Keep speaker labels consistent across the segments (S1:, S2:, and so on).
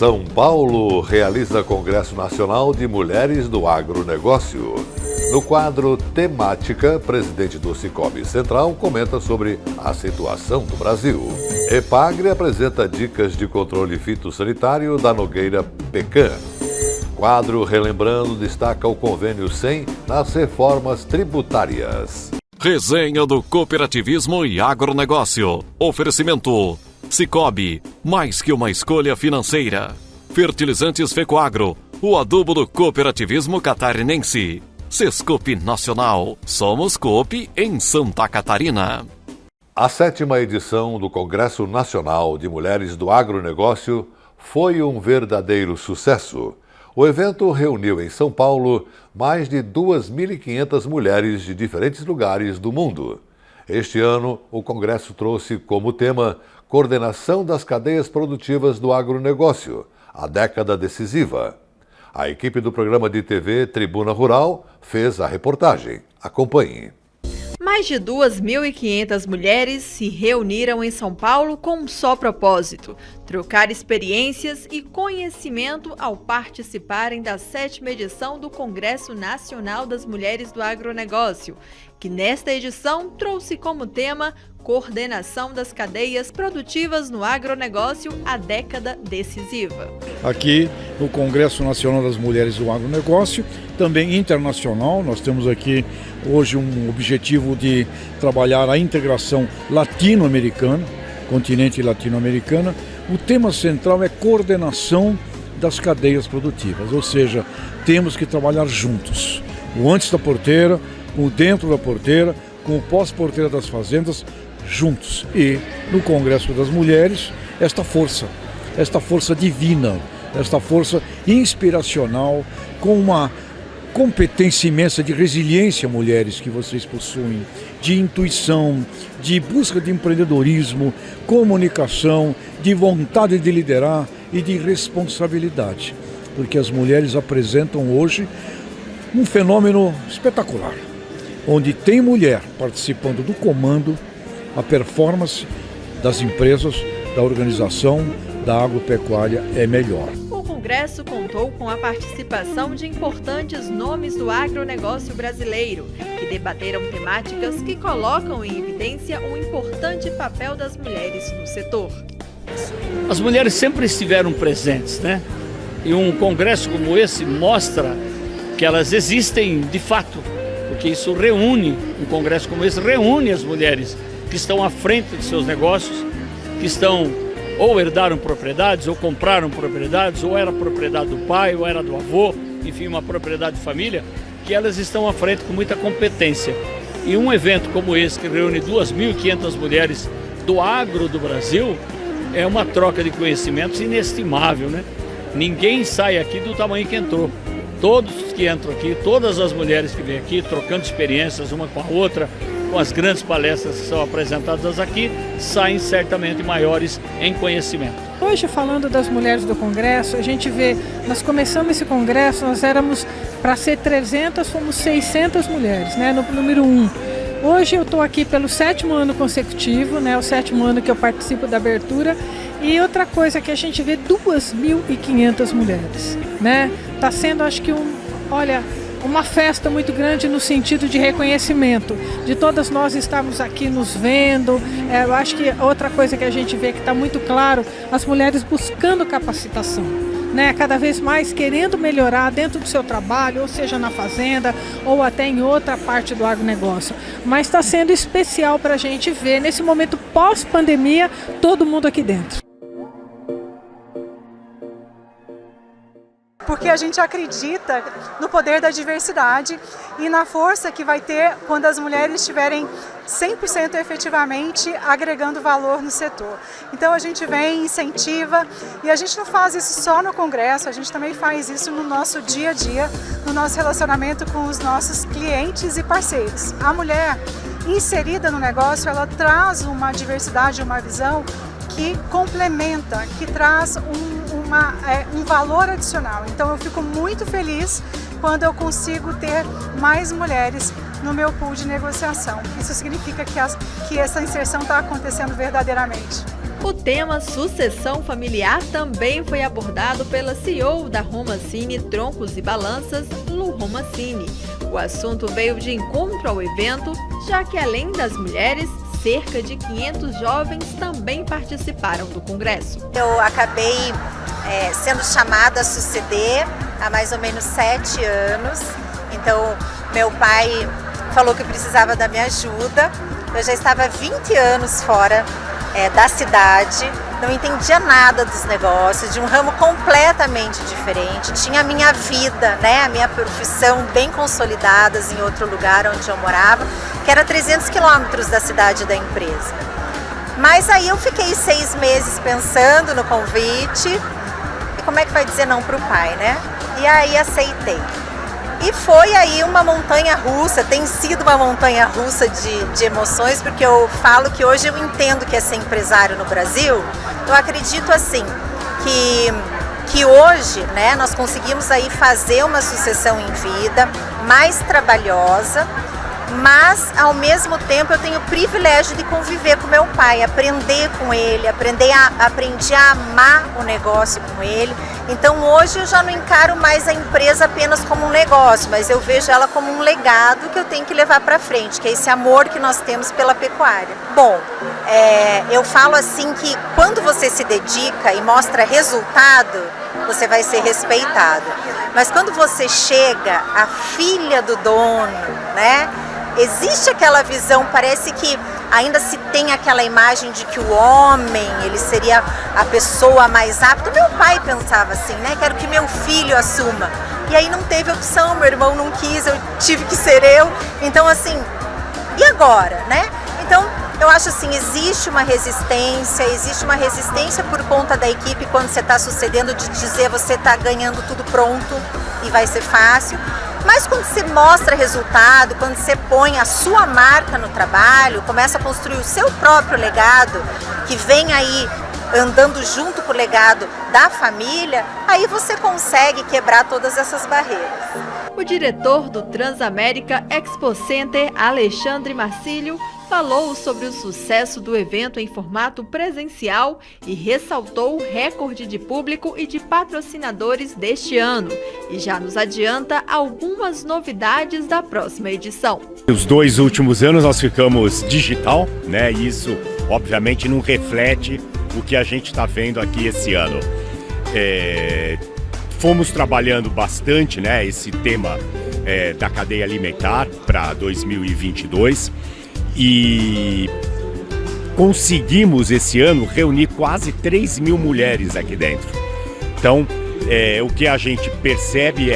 S1: São Paulo realiza Congresso Nacional de Mulheres do Agronegócio. No quadro Temática, presidente do Sicoob Central comenta sobre a situação do Brasil. Epagre apresenta dicas de controle fitossanitário da Nogueira Pecan. Quadro Relembrando destaca o convênio 100 nas reformas tributárias.
S2: Resenha do Cooperativismo e Agronegócio. Oferecimento Sicoob, mais que uma escolha financeira. Fertilizantes Fecoagro, o adubo do cooperativismo catarinense. Sescope Nacional, somos Coop em Santa Catarina.
S1: A 7ª edição do Congresso Nacional de Mulheres do Agronegócio foi um verdadeiro sucesso. O evento reuniu em São Paulo mais de 2.500 mulheres de diferentes lugares do mundo. Este ano, o Congresso trouxe como tema Coordenação das Cadeias Produtivas do Agronegócio, a década decisiva. A equipe do programa de TV Tribuna Rural fez a reportagem. Acompanhe.
S3: Mais de 2.500 mulheres se reuniram em São Paulo com um só propósito: trocar experiências e conhecimento ao participarem da 7ª edição do Congresso Nacional das Mulheres do Agronegócio, que nesta edição trouxe como tema Coordenação das Cadeias Produtivas no Agronegócio, a década decisiva.
S4: Aqui no Congresso Nacional das Mulheres do Agronegócio, também internacional, nós temos aqui hoje um objetivo de trabalhar a integração latino-americana, continente latino-americana. O tema central é coordenação das cadeias produtivas, ou seja, temos que trabalhar juntos. O antes da porteira, o dentro da porteira, com o pós-porteira das fazendas, juntos. E no Congresso das Mulheres, esta força divina, esta força inspiracional, com uma competência imensa de resiliência, mulheres, que vocês possuem, de intuição, de busca de empreendedorismo, comunicação, de vontade de liderar e de responsabilidade. Porque as mulheres apresentam hoje um fenômeno espetacular, onde tem mulher participando do comando, a performance das empresas, da organização, da agropecuária é melhor.
S3: O Congresso contou com a participação de importantes nomes do agronegócio brasileiro, que debateram temáticas que colocam em evidência o importante papel das mulheres no setor.
S5: As mulheres sempre estiveram presentes, né? E um congresso como esse mostra que elas existem de fato, porque isso reúne, um congresso como esse reúne as mulheres que estão à frente de seus negócios, que estão ou herdaram propriedades, ou compraram propriedades, ou era propriedade do pai, ou era do avô, enfim, uma propriedade de família, que elas estão à frente com muita competência. E um evento como esse, que reúne 2.500 mulheres do agro do Brasil, é uma troca de conhecimentos inestimável, né? Ninguém sai aqui do tamanho que entrou. Todos que entram aqui, todas as mulheres que vêm aqui, trocando experiências uma com a outra, com as grandes palestras que são apresentadas aqui, saem certamente maiores em conhecimento.
S6: Hoje, falando das mulheres do Congresso, a gente vê, nós começamos esse Congresso, nós éramos, para ser 300, fomos 600 mulheres, né, no número 1. Hoje eu estou aqui pelo 7º ano consecutivo, né, o 7º ano que eu participo da abertura. E outra coisa que a gente vê, 2.500 mulheres, né? Está sendo, acho que, uma festa muito grande no sentido de reconhecimento, de todas nós estarmos aqui nos vendo. Eu acho que outra coisa que a gente vê que está muito claro, as mulheres buscando capacitação, né? Cada vez mais querendo melhorar dentro do seu trabalho, ou seja, na fazenda, ou até em outra parte do agronegócio. Mas está sendo especial para a gente ver, nesse momento pós-pandemia, todo mundo aqui dentro.
S7: Porque a gente acredita no poder da diversidade e na força que vai ter quando as mulheres estiverem 100% efetivamente agregando valor no setor. Então a gente vem, incentiva, e a gente não faz isso só no Congresso, a gente também faz isso no nosso dia a dia, no nosso relacionamento com os nossos clientes e parceiros. A mulher inserida no negócio, ela traz uma diversidade, uma visão que complementa, que traz um valor adicional. Então eu fico muito feliz quando eu consigo ter mais mulheres no meu pool de negociação. Isso significa que essa inserção está acontecendo verdadeiramente.
S3: O tema sucessão familiar também foi abordado pela CEO da Romacine Troncos e Balanças, Lu Romacine. O assunto veio de encontro ao evento, já que além das mulheres, cerca de 500 jovens também participaram do congresso.
S8: Eu acabei sendo chamada a suceder há mais ou menos 7 anos. Então, meu pai falou que precisava da minha ajuda. Eu já estava 20 anos fora da cidade, não entendia nada dos negócios, de um ramo completamente diferente. Tinha a minha vida, a minha profissão bem consolidadas em outro lugar onde eu morava, que era 300 quilômetros da cidade da empresa. Mas aí eu fiquei 6 meses pensando no convite, e como é que vai dizer não para o pai, né? E aí aceitei. E foi aí uma montanha russa, tem sido uma montanha russa de emoções, porque eu falo que hoje eu entendo que é ser empresário no Brasil. Eu acredito assim, que hoje nós conseguimos aí fazer uma sucessão em vida mais trabalhosa, mas ao mesmo tempo eu tenho o privilégio de conviver com meu pai, aprender com ele, aprendi a amar o negócio com ele. Então hoje eu já não encaro mais a empresa apenas como um negócio, mas eu vejo ela como um legado que eu tenho que levar para frente, que é esse amor que nós temos pela pecuária. Bom, eu falo assim que quando você se dedica e mostra resultado, você vai ser respeitado. Mas quando você chega, a filha do dono, existe aquela visão, parece que ainda se tem aquela imagem de que o homem, ele seria a pessoa mais apta. Meu pai pensava assim, quero que meu filho assuma. E aí não teve opção, meu irmão não quis, eu tive que ser eu. Então assim, e agora, Então, eu acho assim, existe uma resistência por conta da equipe quando você está sucedendo, de dizer você está ganhando tudo pronto e vai ser fácil. Mas quando você mostra resultado, quando você põe a sua marca no trabalho, começa a construir o seu próprio legado, que vem aí andando junto com o legado da família, aí você consegue quebrar todas essas barreiras.
S3: O diretor do Transamérica Expo Center, Alexandre Marcílio, falou sobre o sucesso do evento em formato presencial e ressaltou o recorde de público e de patrocinadores deste ano. E já nos adianta algumas novidades da próxima edição.
S9: Os 2 últimos anos nós ficamos digital, E isso obviamente não reflete o que a gente está vendo aqui esse ano. Fomos trabalhando bastante, esse tema da cadeia alimentar para 2022 e conseguimos esse ano reunir quase 3 mil mulheres aqui dentro. Então, o que a gente percebe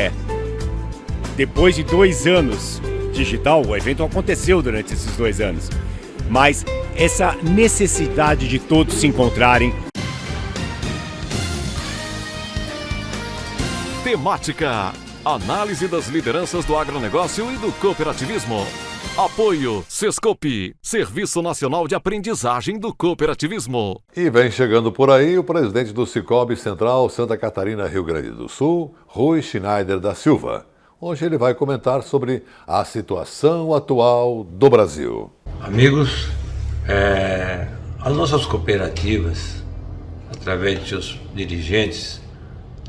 S9: depois de 2 anos digital, o evento aconteceu durante esses 2 anos, mas essa necessidade de todos se encontrarem.
S2: Temática: análise das lideranças do agronegócio e do cooperativismo. Apoio Sescope, Serviço Nacional de Aprendizagem do Cooperativismo.
S1: E vem chegando por aí o presidente do Cicobi Central Santa Catarina, Rio Grande do Sul, Rui Schneider da Silva. Hoje ele vai comentar sobre a situação atual do Brasil.
S10: Amigos, as nossas cooperativas, através de seus dirigentes,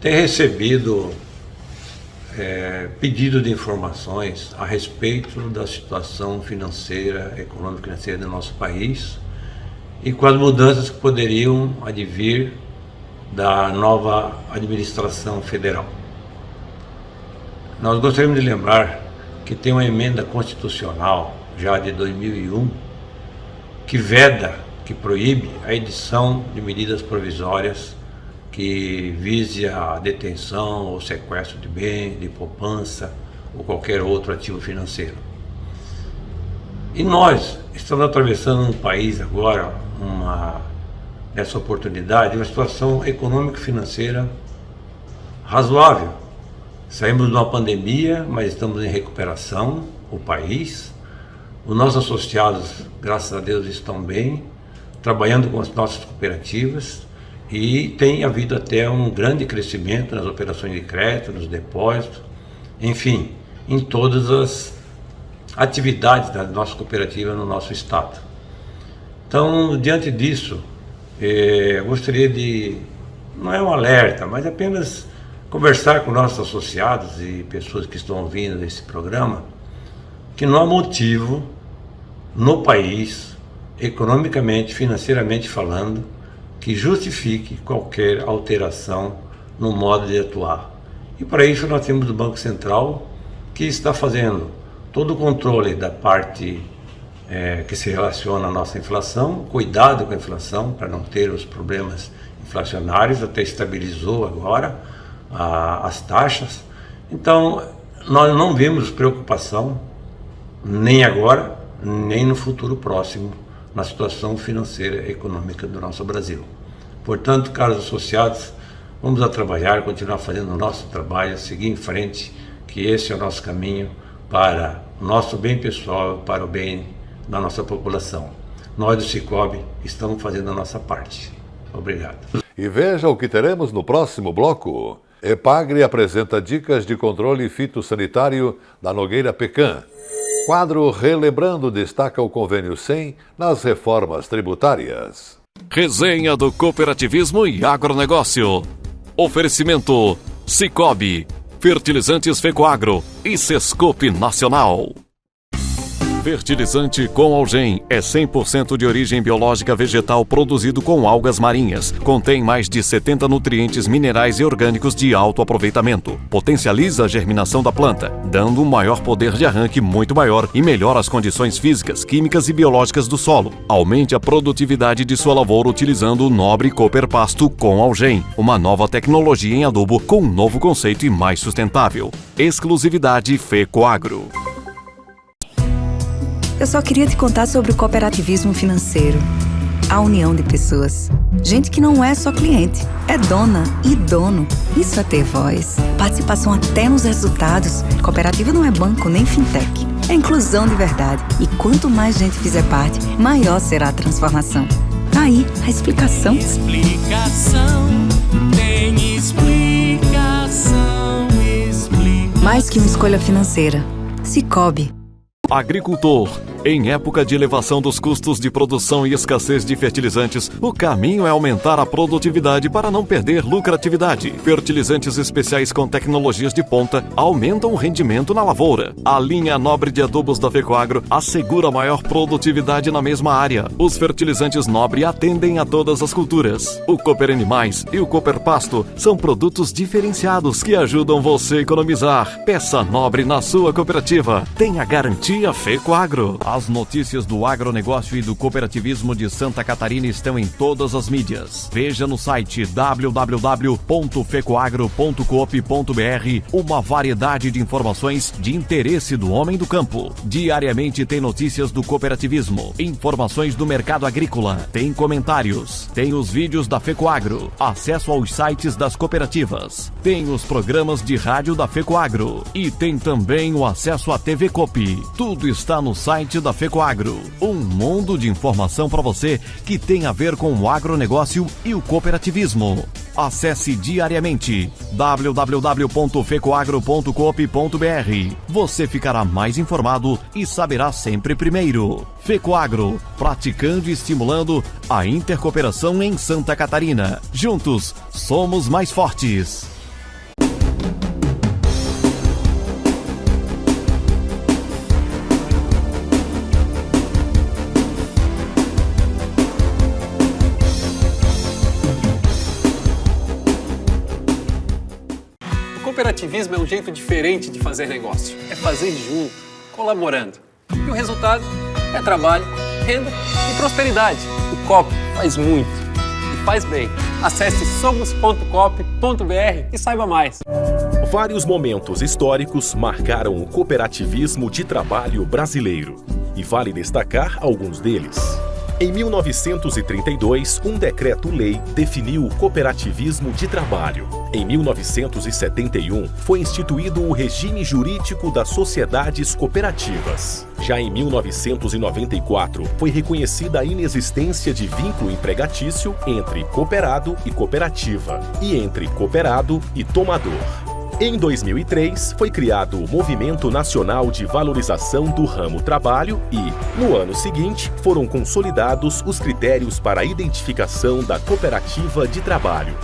S10: têm recebido pedido de informações a respeito da situação financeira, econômico-financeira do nosso país e com as mudanças que poderiam advir da nova administração federal. Nós gostaríamos de lembrar que tem uma emenda constitucional já de 2001 que veda, que proíbe a edição de medidas provisórias que vise a detenção ou sequestro de bem, de poupança ou qualquer outro ativo financeiro. E nós estamos atravessando um país agora, nessa oportunidade, uma situação econômico-financeira razoável. Saímos de uma pandemia, mas estamos em recuperação, o país. Os nossos associados, graças a Deus, estão bem, trabalhando com as nossas cooperativas. E tem havido até um grande crescimento nas operações de crédito, nos depósitos, enfim, em todas as atividades da nossa cooperativa no nosso estado. Então, diante disso, Eu gostaria de, não é um alerta, mas apenas conversar com nossos associados e pessoas que estão ouvindo esse programa, que não há motivo no país, economicamente, financeiramente falando, que justifique qualquer alteração no modo de atuar. E para isso nós temos o Banco Central, que está fazendo todo o controle da parte que se relaciona à nossa inflação, cuidado com a inflação para não ter os problemas inflacionários, até estabilizou agora as taxas. Então nós não vemos preocupação nem agora, nem no futuro próximo na situação financeira e econômica do nosso Brasil. Portanto, caros associados, vamos a trabalhar, continuar fazendo o nosso trabalho, seguir em frente, que esse é o nosso caminho para o nosso bem pessoal, para o bem da nossa população. Nós do Cicobi estamos fazendo a nossa parte. Obrigado.
S1: E veja o que teremos no próximo bloco. Epagre apresenta dicas de controle fitossanitário da Nogueira Pecan. Quadro Relembrando destaca o convênio 100 nas reformas tributárias.
S2: Resenha do Cooperativismo e Agronegócio. Oferecimento Cicobi, Fertilizantes Fecoagro e Sescope Nacional. Fertilizante com Algem é 100% de origem biológica vegetal produzido com algas marinhas. Contém mais de 70 nutrientes minerais e orgânicos de alto aproveitamento. Potencializa a germinação da planta, dando um maior poder de arranque muito maior e melhora as condições físicas, químicas e biológicas do solo. Aumente a produtividade de sua lavoura utilizando o nobre Cooper Pasto com Algem, uma nova tecnologia em adubo com um novo conceito e mais sustentável. Exclusividade Fecoagro.
S11: Eu só queria te contar sobre o cooperativismo financeiro. A união de pessoas. Gente que não é só cliente, é dona e dono. Isso é ter voz. Participação até nos resultados. Cooperativa não é banco nem fintech. É inclusão de verdade. E quanto mais gente fizer parte, maior será a transformação. Aí, a explicação.
S12: Tem explicação.
S11: Mais que uma escolha financeira. Cicobi.
S2: Agricultor. Em época de elevação dos custos de produção e escassez de fertilizantes, o caminho é aumentar a produtividade para não perder lucratividade. Fertilizantes especiais com tecnologias de ponta aumentam o rendimento na lavoura. A linha nobre de adubos da Fecoagro assegura maior produtividade na mesma área. Os fertilizantes nobre atendem a todas as culturas. O Cooper Animais e o Cooper Pasto são produtos diferenciados que ajudam você a economizar. Peça nobre na sua cooperativa. Tenha garantia Fecoagro. As notícias do agronegócio e do cooperativismo de Santa Catarina estão em todas as mídias. Veja no site www.fecoagro.coop.br uma variedade de informações de interesse do homem do campo. Diariamente tem notícias do cooperativismo, informações do mercado agrícola, tem comentários, tem os vídeos da Fecoagro, acesso aos sites das cooperativas, tem os programas de rádio da Fecoagro e tem também o acesso à TV Coop. Tudo está no site da Fecoagro. Um mundo de informação para você que tem a ver com o agronegócio e o cooperativismo. Acesse diariamente www.fecoagro.coop.br. Você ficará mais informado e saberá sempre primeiro. Fecoagro, praticando e estimulando a intercooperação em Santa Catarina. Juntos, somos mais fortes.
S13: O cooperativismo é um jeito diferente de fazer negócio. É fazer junto, colaborando. E o resultado é trabalho, renda e prosperidade. O COP faz muito e faz bem. Acesse somos.coop.br e saiba mais.
S14: Vários momentos históricos marcaram o cooperativismo de trabalho brasileiro. E vale destacar alguns deles. Em 1932, um decreto-lei definiu o cooperativismo de trabalho. Em 1971, foi instituído o regime jurídico das sociedades cooperativas. Já em 1994, foi reconhecida a inexistência de vínculo empregatício entre cooperado e cooperativa e entre cooperado e tomador. Em 2003, foi criado o Movimento Nacional de Valorização do Ramo Trabalho e, no ano seguinte, foram consolidados os critérios para a identificação da cooperativa de trabalho.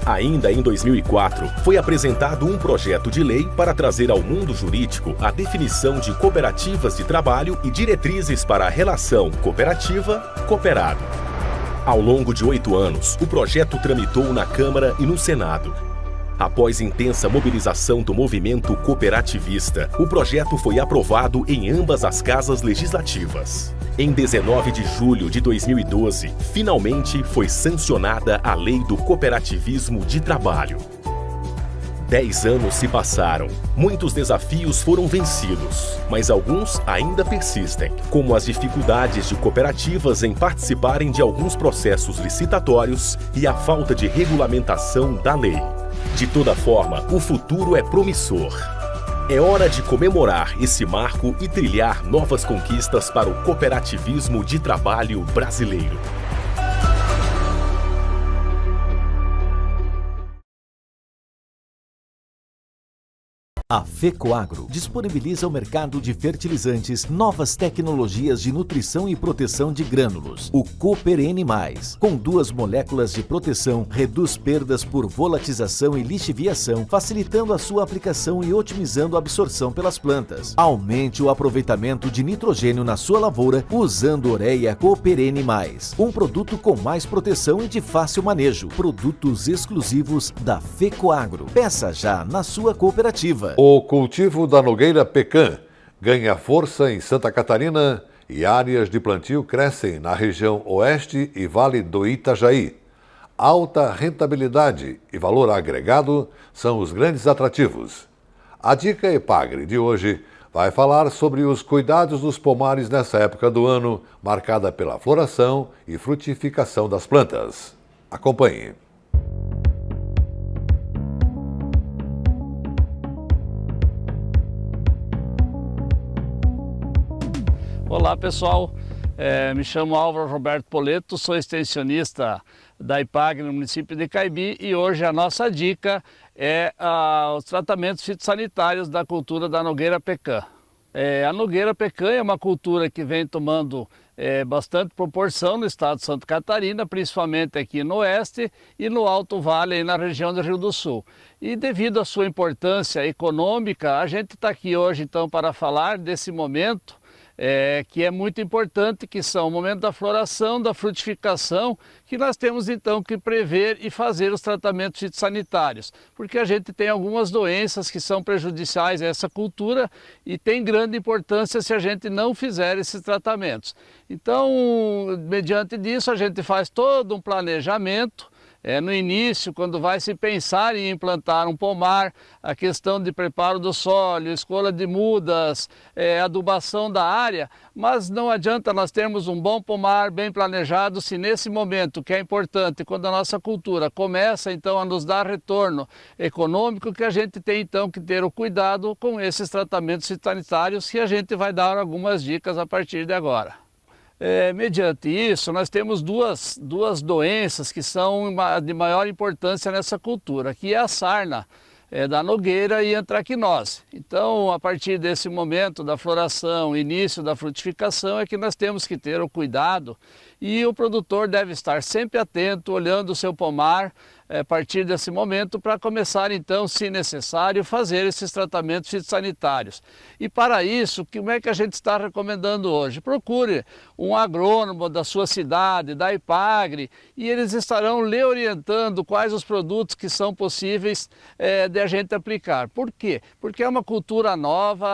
S14: Ainda em 2004, foi apresentado um projeto de lei para trazer ao mundo jurídico a definição de cooperativas de trabalho e diretrizes para a relação cooperativa-cooperado. Ao longo de 8 anos, o projeto tramitou na Câmara e no Senado. Após intensa mobilização do movimento cooperativista, o projeto foi aprovado em ambas as casas legislativas. Em 19 de julho de 2012, finalmente foi sancionada a Lei do Cooperativismo de Trabalho. 10 anos se passaram. Muitos desafios foram vencidos, mas alguns ainda persistem, como as dificuldades de cooperativas em participarem de alguns processos licitatórios e a falta de regulamentação da lei. De toda forma, o futuro é promissor. É hora de comemorar esse marco e trilhar novas conquistas para o cooperativismo de trabalho brasileiro.
S12: A FECOAGRO disponibiliza ao mercado de fertilizantes novas tecnologias de nutrição e proteção de grânulos. O Cooper N+, com 2 moléculas de proteção, reduz perdas por volatização e lixiviação, facilitando a sua aplicação e otimizando a absorção pelas plantas. Aumente o aproveitamento de nitrogênio na sua lavoura usando ureia Cooper N+, um produto com mais proteção e de fácil manejo. Produtos exclusivos da FECOAGRO. Peça já na sua cooperativa.
S1: O cultivo da nogueira pecan ganha força em Santa Catarina e áreas de plantio crescem na região oeste e Vale do Itajaí. Alta rentabilidade e valor agregado são os grandes atrativos. A Dica Epagre de hoje vai falar sobre os cuidados dos pomares nessa época do ano, marcada pela floração e frutificação das plantas. Acompanhe.
S5: Olá pessoal, me chamo Álvaro Roberto Poleto, sou extensionista da Ipagre no município de Caibi e hoje a nossa dica é os tratamentos fitossanitários da cultura da nogueira pecan. A nogueira pecan é uma cultura que vem tomando bastante proporção no estado de Santa Catarina, principalmente aqui no oeste e no Alto Vale, aí na região do Rio do Sul. E devido à sua importância econômica, a gente está aqui hoje então para falar desse momento que é muito importante, que são o momento da floração, da frutificação, que nós temos então que prever e fazer os tratamentos fitossanitários, porque a gente tem algumas doenças que são prejudiciais a essa cultura e tem grande importância se a gente não fizer esses tratamentos. Então, mediante disso, a gente faz todo um planejamento. No início, quando vai se pensar em implantar um pomar, a questão de preparo do solo, escolha de mudas, adubação da área, mas não adianta nós termos um bom pomar bem planejado se nesse momento, que é importante, quando a nossa cultura começa então a nos dar retorno econômico, que a gente tem então que ter o cuidado com esses tratamentos fitossanitários, que a gente vai dar algumas dicas a partir de agora. Mediante isso, nós temos duas doenças que são de maior importância nessa cultura, que é a sarna da nogueira e a antracnose. Então, a partir desse momento da floração, início da frutificação, é que nós temos que ter o cuidado e o produtor deve estar sempre atento, olhando o seu pomar, a partir desse momento, para começar então, se necessário, fazer esses tratamentos fitossanitários. E para isso, como é que a gente está recomendando hoje? Procure um agrônomo da sua cidade, da Ipagre, e eles estarão lhe orientando quais os produtos que são possíveis de a gente aplicar. Por quê? Porque é uma cultura nova,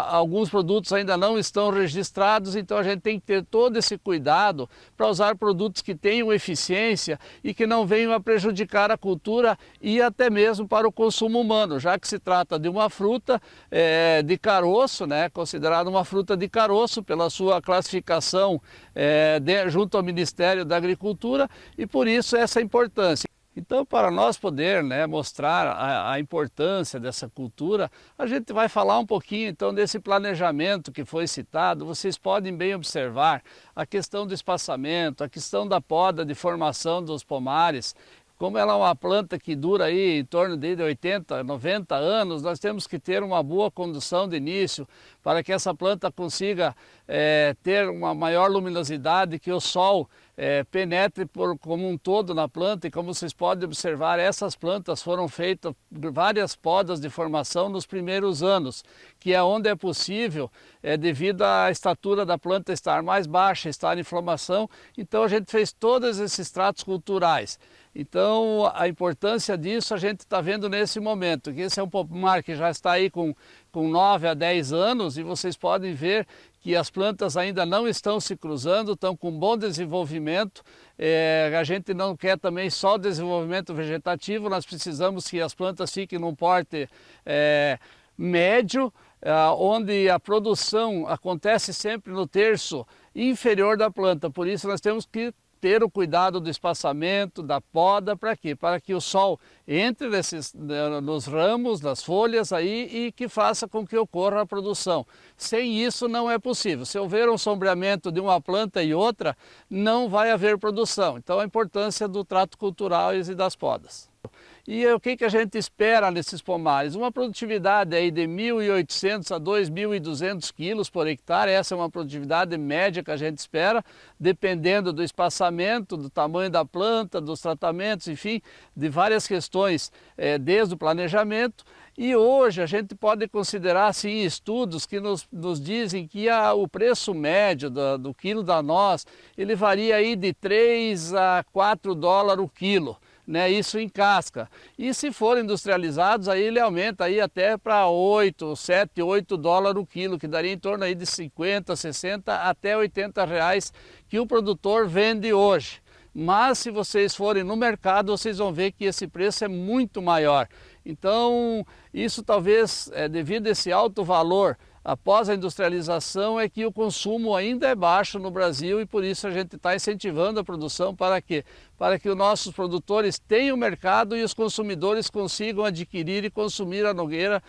S5: alguns produtos ainda não estão registrados, então a gente tem que ter todo esse cuidado para usar produtos que tenham eficiência e que não venham a prejudicar a cultura e até mesmo para o consumo humano, já que se trata de uma fruta de caroço, considerada uma fruta de caroço pela sua classificação junto ao Ministério da Agricultura, e por isso essa importância. Então, para nós poder mostrar a importância dessa cultura, a gente vai falar um pouquinho então desse planejamento que foi citado. Vocês podem bem observar a questão do espaçamento, a questão da poda de formação dos pomares, como ela é uma planta que dura aí em torno de 80, 90 anos, nós temos que ter uma boa condução de início para que essa planta consiga ter uma maior luminosidade, que o sol penetre como um todo na planta. E como vocês podem observar, essas plantas foram feitas várias podas de formação nos primeiros anos, que é onde é possível, devido à estatura da planta estar mais baixa, estar em inflamação. Então a gente fez todos esses tratos culturais. Então a importância disso a gente está vendo nesse momento, que esse é um pomar que já está aí com 9 a 10 anos, e vocês podem ver que as plantas ainda não estão se cruzando, estão com bom desenvolvimento. A gente não quer também só o desenvolvimento vegetativo, nós precisamos que as plantas fiquem num porte médio, onde a produção acontece sempre no terço inferior da planta. Por isso nós temos que ter o cuidado do espaçamento, da poda, para quê? Para que o sol entre nos ramos, nas folhas aí, e que faça com que ocorra a produção. Sem isso não é possível. Se houver um sombreamento de uma planta e outra, não vai haver produção. Então a importância do trato cultural e das podas. E o que a gente espera nesses pomares? Uma produtividade aí de 1.800 a 2.200 quilos por hectare. Essa é uma produtividade média que a gente espera, dependendo do espaçamento, do tamanho da planta, dos tratamentos, enfim, de várias questões, desde o planejamento. E hoje a gente pode considerar assim, estudos que nos dizem que o preço médio do quilo da noz, ele varia aí de 3 a 4 dólares o quilo. Isso em casca. E se for industrializados, aí ele aumenta aí até para 7, 8 dólares o quilo, que daria em torno aí de 50, 60 até 80 reais que o produtor vende hoje. Mas se vocês forem no mercado, vocês vão ver que esse preço é muito maior. Então, isso talvez, devido a esse alto valor após a industrialização, é que o consumo ainda é baixo no Brasil, e por isso a gente está incentivando a produção. Para quê? Para que os nossos produtores tenham mercado e os consumidores consigam adquirir e consumir a nogueira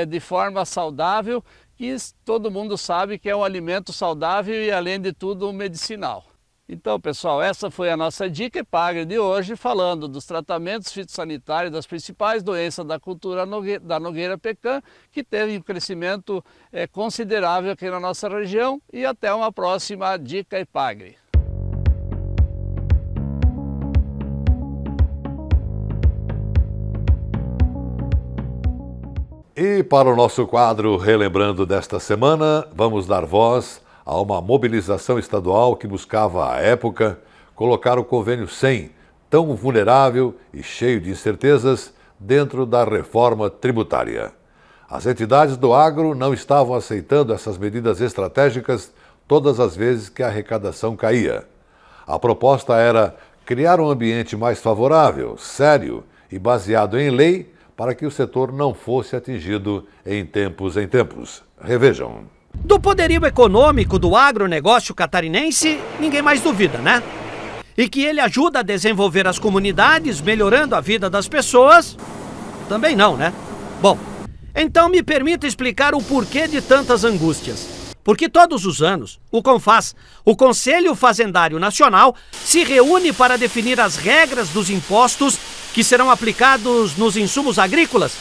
S5: de forma saudável, que todo mundo sabe que é um alimento saudável e, além de tudo, medicinal. Então, pessoal, essa foi a nossa Dica Epagre de hoje, falando dos tratamentos fitossanitários das principais doenças da cultura da nogueira pecan, que teve um crescimento considerável aqui na nossa região. E até uma próxima Dica Epagre.
S1: E para o nosso quadro Relembrando desta semana, vamos dar voz a uma mobilização estadual que buscava, à época, colocar o Convênio 100, tão vulnerável e cheio de incertezas, dentro da reforma tributária. As entidades do agro não estavam aceitando essas medidas estratégicas todas as vezes que a arrecadação caía. A proposta era criar um ambiente mais favorável, sério e baseado em lei, para que o setor não fosse atingido em tempos em tempos. Revejam.
S15: Do poderio econômico do agronegócio catarinense, ninguém mais duvida, né? E que ele ajuda a desenvolver as comunidades, melhorando a vida das pessoas, também não, né? Bom, então me permita explicar o porquê de tantas angústias. Porque todos os anos, o CONFAZ, o Conselho Fazendário Nacional, se reúne para definir as regras dos impostos que serão aplicados nos insumos agrícolas.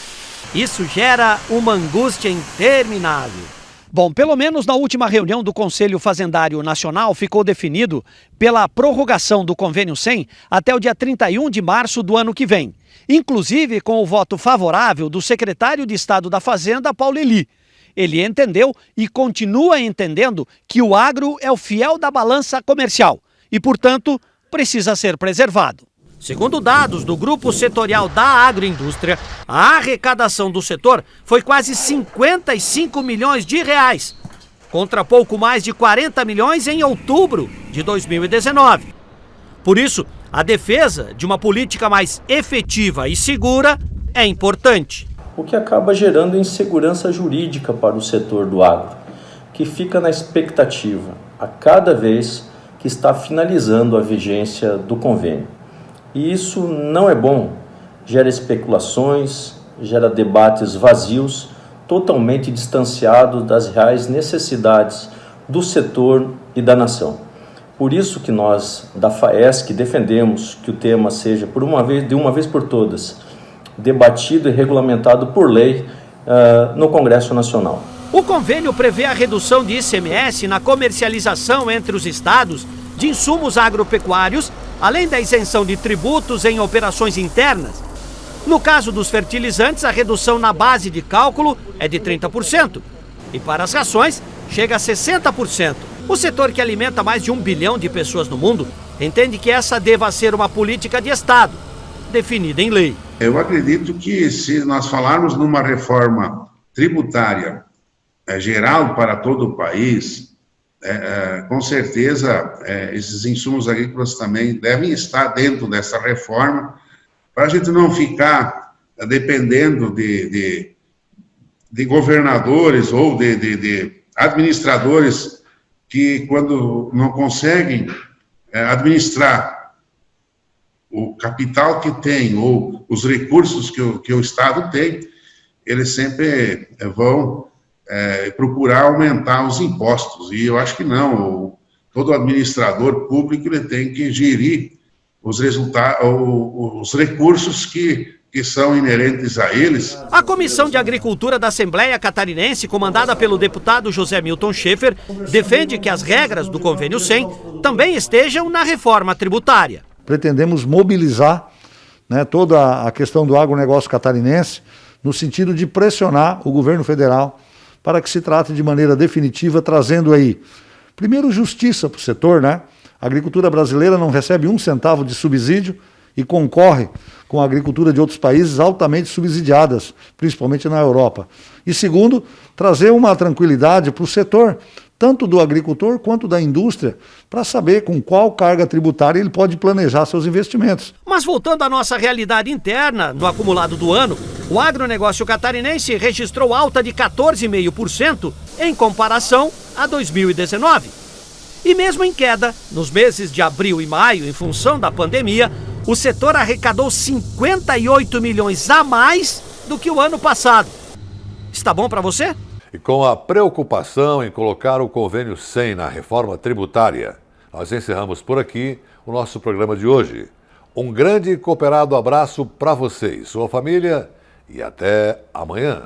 S15: Isso gera uma angústia interminável. Bom, pelo menos na última reunião do Conselho Fazendário Nacional ficou definido pela prorrogação do Convênio 100 até o dia 31 de março do ano que vem. Inclusive com o voto favorável do secretário de Estado da Fazenda, Paulo Eli. Ele entendeu e continua entendendo que o agro é o fiel da balança comercial e, portanto, precisa ser preservado. Segundo dados do Grupo Setorial da Agroindústria, a arrecadação do setor foi quase 55 milhões de reais, contra pouco mais de 40 milhões em outubro de 2019. Por isso, a defesa de uma política mais efetiva e segura é importante.
S16: O que acaba gerando insegurança jurídica para o setor do agro, que fica na expectativa a cada vez que está finalizando a vigência do convênio. E isso não é bom, gera especulações, gera debates vazios, totalmente distanciados das reais necessidades do setor e da nação. Por isso que nós, da FAESC, defendemos que o tema seja, de uma vez por todas, debatido e regulamentado por lei no Congresso Nacional.
S15: O convênio prevê a redução de ICMS na comercialização entre os estados de insumos agropecuários, além da isenção de tributos em operações internas. No caso dos fertilizantes, a redução na base de cálculo é de 30%. E para as rações, chega a 60%. O setor, que alimenta mais de 1 bilhão de pessoas no mundo, entende que essa deva ser uma política de Estado, definida em lei.
S17: Eu acredito que, se nós falarmos numa reforma tributária geral para todo o país, com certeza esses insumos agrícolas também devem estar dentro dessa reforma, para a gente não ficar dependendo de governadores ou de administradores que, quando não conseguem administrar o capital que tem ou os recursos que o Estado tem, eles sempre vão procurar aumentar os impostos. E eu acho que não. Todo administrador público ele tem que gerir os resultados, os recursos que são inerentes a eles.
S15: A Comissão de Agricultura da Assembleia Catarinense, comandada pelo deputado José Milton Schaefer, defende que as regras do Convênio 100 também estejam na reforma tributária.
S18: Pretendemos mobilizar, toda a questão do agronegócio catarinense no sentido de pressionar o governo federal para que se trate de maneira definitiva, trazendo aí, primeiro, justiça para o setor, A agricultura brasileira não recebe 1 centavo de subsídio e concorre com a agricultura de outros países altamente subsidiadas, principalmente na Europa. E segundo, trazer uma tranquilidade para o setor, tanto do agricultor quanto da indústria, para saber com qual carga tributária ele pode planejar seus investimentos.
S15: Mas voltando à nossa realidade interna, no acumulado do ano, o agronegócio catarinense registrou alta de 14,5% em comparação a 2019. E mesmo em queda, nos meses de abril e maio, em função da pandemia, o setor arrecadou 58 milhões a mais do que o ano passado. Está bom para você?
S1: E com a preocupação em colocar o Convênio 100 na reforma tributária, nós encerramos por aqui o nosso programa de hoje. Um grande e cooperado abraço para você e sua família e até amanhã.